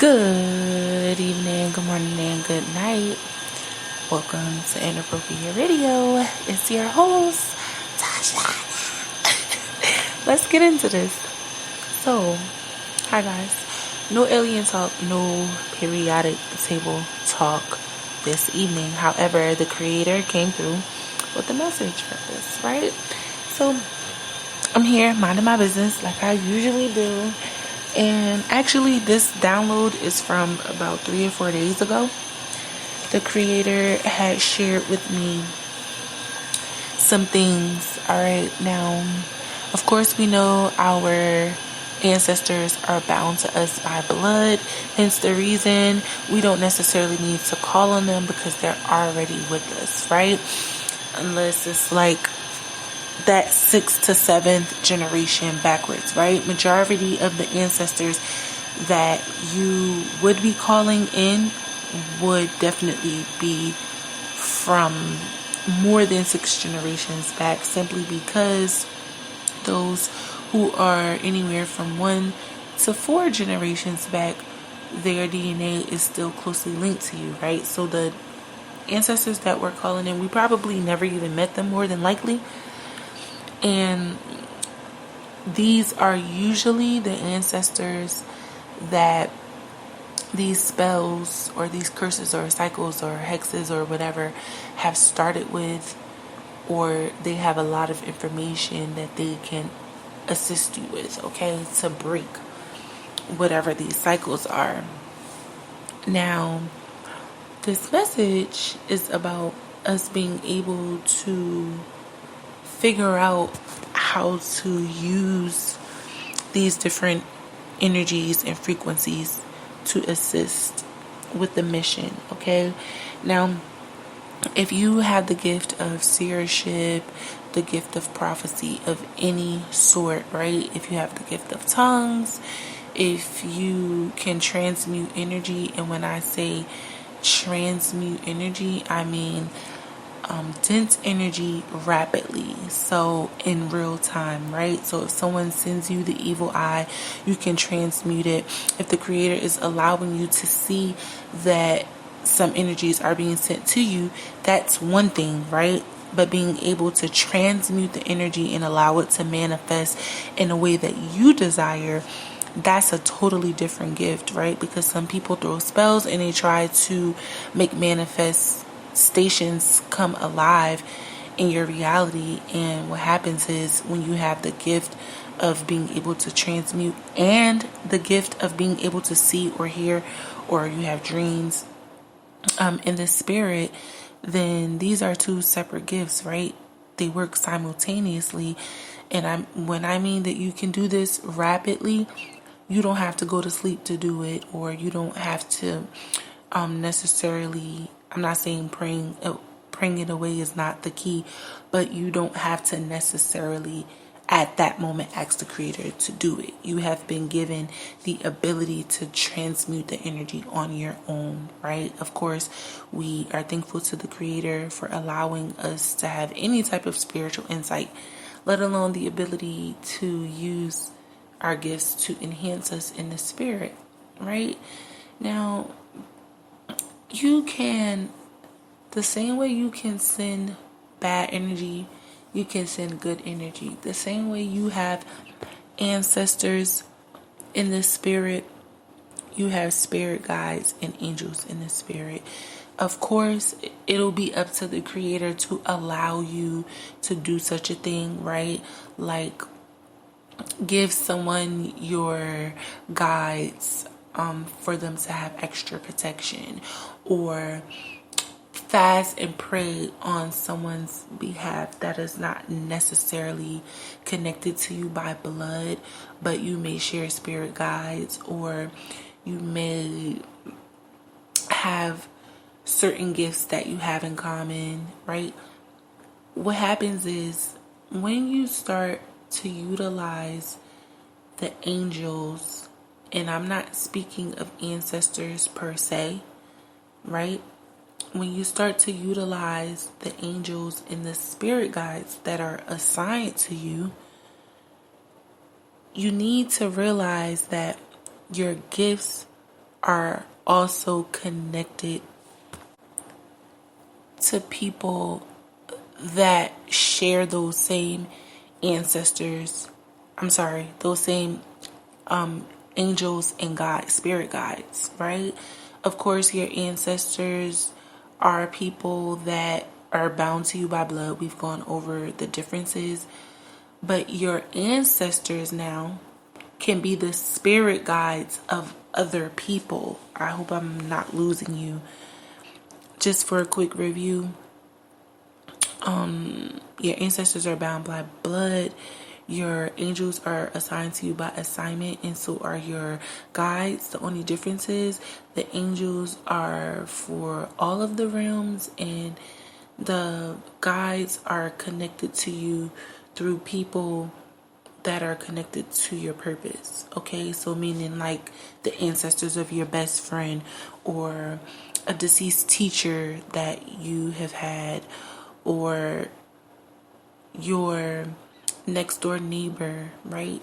Good evening, good morning, and good night. Welcome to Inappropriate Radio. It's your host, Tasha. Let's get into this. So, hi guys. No alien talk, no periodic table talk this evening. However, the creator came through with a message for this, right? So, I'm here minding my business like I usually do. And actually, this download is from about 3 or 4 days ago. The creator had shared with me some things. Alright, now, of course, we know our ancestors are bound to us by blood. Hence the reason we don't necessarily need to call on them because they're already with us, right? Unless it's like that 6th to 7th generation backwards, right? Majority of the ancestors that you would be calling in would definitely be from more than 6 generations back, simply because those who are anywhere from 1 to 4 generations back, their DNA is still closely linked to you, right? So the ancestors that we're calling in, we probably never even met them, more than likely. And these are usually the ancestors that these spells or these curses or cycles or hexes or whatever have started with, or they have a lot of information that they can assist you with, okay, to break whatever these cycles are. Now, this message is about us being able to figure out how to use these different energies and frequencies to assist with the mission, okay? Now, if you have the gift of seership, the gift of prophecy of any sort, right? If you have the gift of tongues, if you can transmute energy, and when I say transmute energy, I mean dense energy rapidly, so in real time, right? So if someone sends you the evil eye, you can transmute it. If the creator is allowing you to see that some energies are being sent to you, that's one thing, right? But being able to transmute the energy and allow it to manifest in a way that you desire, that's a totally different gift, right? Because some people throw spells and they try to make manifestations come alive in your reality. And what happens is, when you have the gift of being able to transmute and the gift of being able to see or hear, or you have dreams in the spirit, then these are two separate gifts, right? They work simultaneously. And when I mean that you can do this rapidly, you don't have to go to sleep to do it, or you don't have to necessarily, I'm not saying praying it away is not the key, but you don't have to necessarily at that moment ask the creator to do it. You have been given the ability to transmute the energy on your own, right? Of course, we are thankful to the creator for allowing us to have any type of spiritual insight, let alone the ability to use our gifts to enhance us in the spirit, right? Now, you can, the same way you can send bad energy, you can send good energy. The same way you have ancestors in the spirit, you have spirit guides and angels in the spirit. Of course, it'll be up to the creator to allow you to do such a thing, right? Like, give someone your guides for them to have extra protection, or fast and pray on someone's behalf that is not necessarily connected to you by blood, but you may share spirit guides, or you may have certain gifts that you have in common, right? What happens is, when you start to utilize the angels, and I'm not speaking of ancestors per se, right? When you start to utilize the angels and the spirit guides that are assigned to you, you need to realize that your gifts are also connected to people that share those same ancestors. I'm sorry, those same angels and guides, spirit guides, right? Of course, your ancestors are people that are bound to you by blood. We've gone over the differences. But your ancestors now can be the spirit guides of other people. I hope I'm not losing you. Just for a quick review, your ancestors are bound by blood. Your angels are assigned to you by assignment, and so are your guides. The only difference is the angels are for all of the realms, and the guides are connected to you through people that are connected to your purpose. Okay, so meaning like the ancestors of your best friend, or a deceased teacher that you have had, or your next door neighbor, right,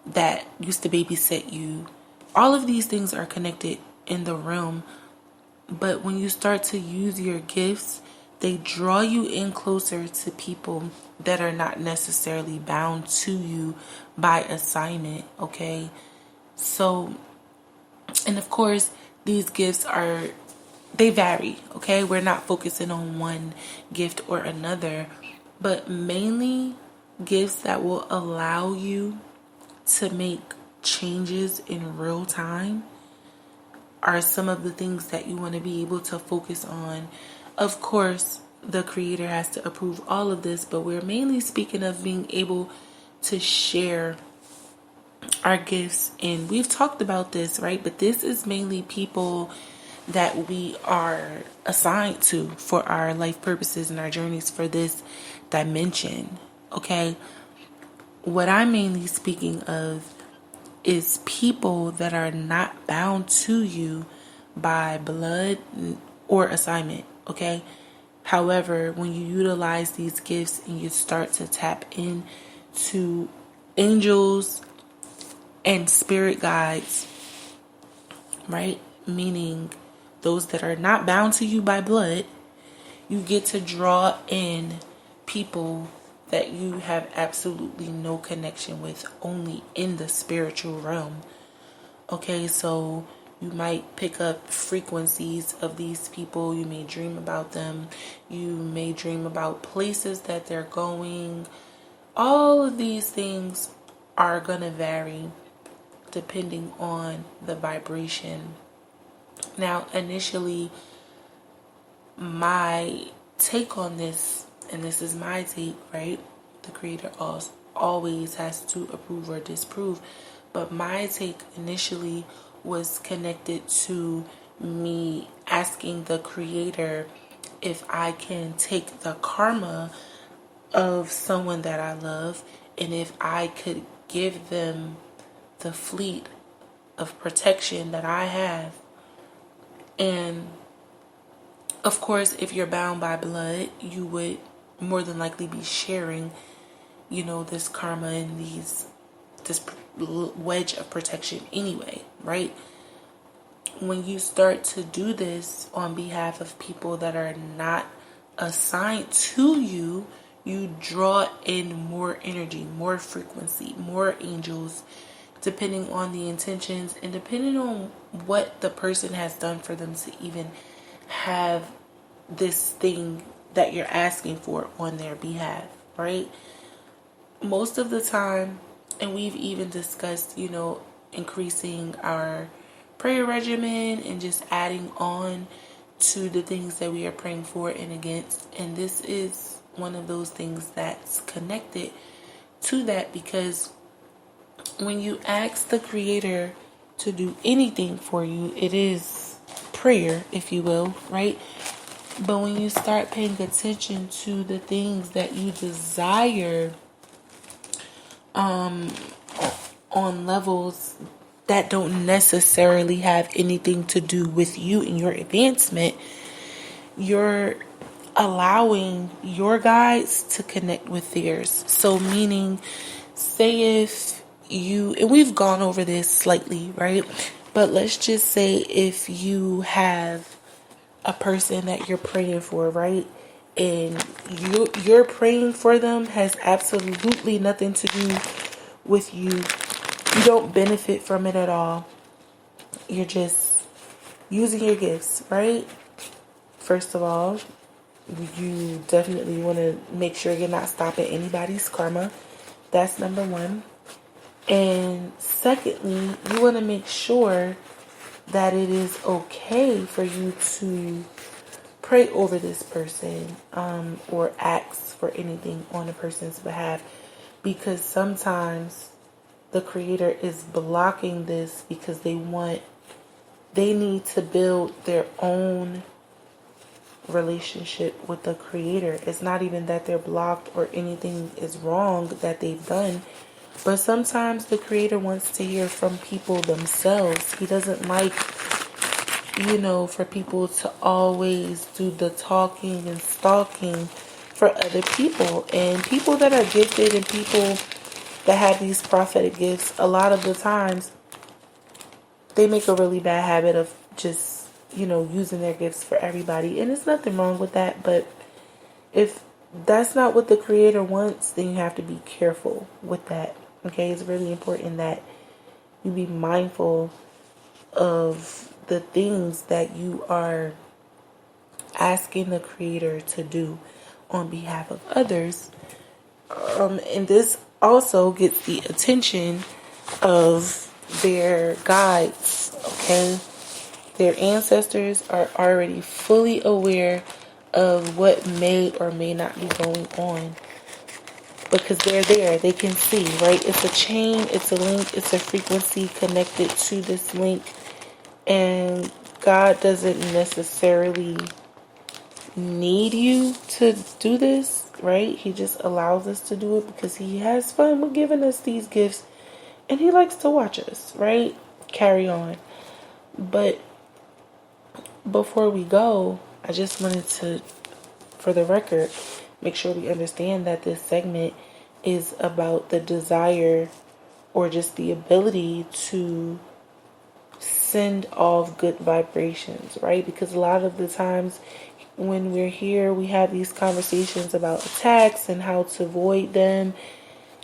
that used to babysit you. All of these things are connected in the realm, but when you start to use your gifts, they draw you in closer to people that are not necessarily bound to you by assignment. Okay, so, and of course these gifts they vary. Okay, we're not focusing on one gift or another, but mainly gifts that will allow you to make changes in real time are some of the things that you want to be able to focus on. Of course, the creator has to approve all of this, but we're mainly speaking of being able to share our gifts. And we've talked about this, right? But this is mainly people that we are assigned to for our life purposes and our journeys for this dimension. Okay, what I'm mainly speaking of is people that are not bound to you by blood or assignment. Okay, however, when you utilize these gifts and you start to tap into angels and spirit guides, right, meaning those that are not bound to you by blood, you get to draw in people that you have absolutely no connection with, only in the spiritual realm. Okay, so you might pick up frequencies of these people. You may dream about them. You may dream about places that they're going. All of these things are going to vary depending on the vibration. Now, initially, my take on this, and this is my take, right? The creator always has to approve or disprove. But my take initially was connected to me asking the creator if I can take the karma of someone that I love, and if I could give them the fleet of protection that I have. And of course, if you're bound by blood, you would more than likely be sharing, this karma and this wedge of protection anyway, right? When you start to do this on behalf of people that are not assigned to you, you draw in more energy, more frequency, more angels, depending on the intentions and depending on what the person has done for them to even have this thing that you're asking for on their behalf, right? Most of the time, and we've even discussed, increasing our prayer regimen and just adding on to the things that we are praying for and against. And this is one of those things that's connected to that, because when you ask the creator to do anything for you, it is prayer, if you will, right? But when you start paying attention to the things that you desire on levels that don't necessarily have anything to do with you and your advancement, you're allowing your guides to connect with theirs. So meaning, say if you, and we've gone over this slightly, right? But let's just say if you have a person that you're praying for, right? And you're praying for them has absolutely nothing to do with you. You don't benefit from it at all. You're just using your gifts, right? First of all, you definitely want to make sure you're not stopping anybody's karma. That's number one. And secondly, you want to make sure that it is okay for you to pray over this person, or ask for anything on a person's behalf, because sometimes the creator is blocking this because they need to build their own relationship with the creator. It's not even that they're blocked or anything is wrong that they've done, but sometimes the creator wants to hear from people themselves. He doesn't like, for people to always do the talking and stalking for other people. And people that are gifted and people that have these prophetic gifts, a lot of the times they make a really bad habit of just, using their gifts for everybody. And there's nothing wrong with that. But if that's not what the creator wants, then you have to be careful with that. Okay, it's really important that you be mindful of the things that you are asking the creator to do on behalf of others. And this also gets the attention of their guides, okay? Their ancestors are already fully aware of what may or may not be going on, because they're there. They can see, right? It's a chain, it's a link, it's a frequency connected to this link. And God doesn't necessarily need you to do this, right? He just allows us to do it because he has fun with giving us these gifts and he likes to watch us, right? Carry on. But before we go, I just wanted to, for the record, make sure we understand that this segment is about the desire or just the ability to send off good vibrations, right? Because a lot of the times when we're here, we have these conversations about attacks and how to avoid them.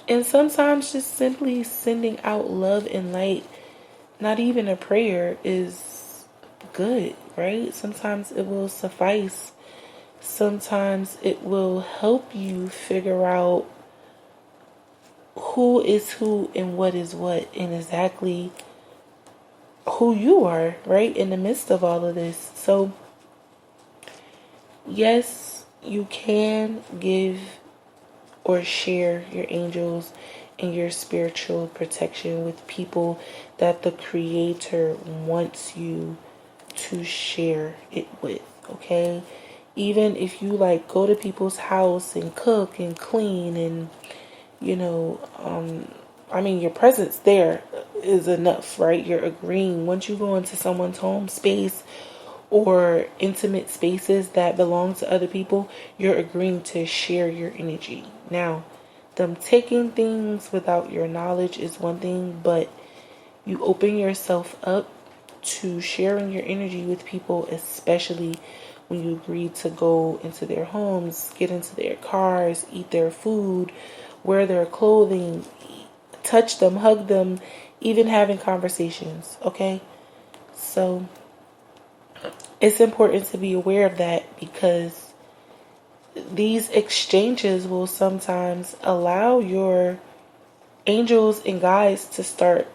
And sometimes just simply sending out love and light, not even a prayer, is good, right? Sometimes it will suffice. Sometimes it will help you figure out who is who and what is what and exactly who you are, right, in the midst of all of this. So yes, you can give or share your angels and your spiritual protection with people that the creator wants you to share it with, okay? Even if you go to people's house and cook and clean and your presence there is enough, right? You're agreeing. Once you go into someone's home space or intimate spaces that belong to other people, you're agreeing to share your energy. Now, them taking things without your knowledge is one thing, but you open yourself up to sharing your energy with people, especially when you agree to go into their homes, get into their cars, eat their food, wear their clothing, touch them, hug them, even having conversations, okay? So it's important to be aware of that, because these exchanges will sometimes allow your angels and guides to start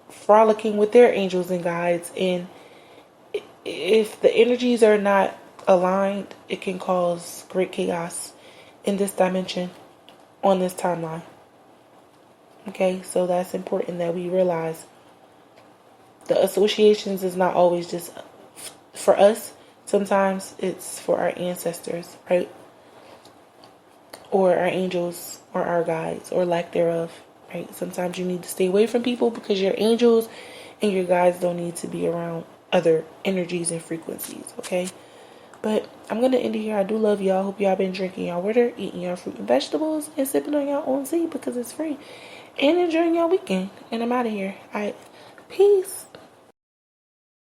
frolicking with their angels and guides. And if the energies are not aligned, it can cause great chaos in this dimension, on this timeline. Okay, so that's important that we realize the associations is not always just for us. Sometimes it's for our ancestors, right? Or our angels, or our guides, or lack thereof, right? Sometimes you need to stay away from people because your angels and your guides don't need to be around other energies and frequencies, okay? But I'm going to end it here. I do love y'all. Hope y'all been drinking y'all water, eating y'all fruit and vegetables, and sipping on y'all own tea because it's free. And enjoying y'all weekend. And I'm out of here. All right. Peace.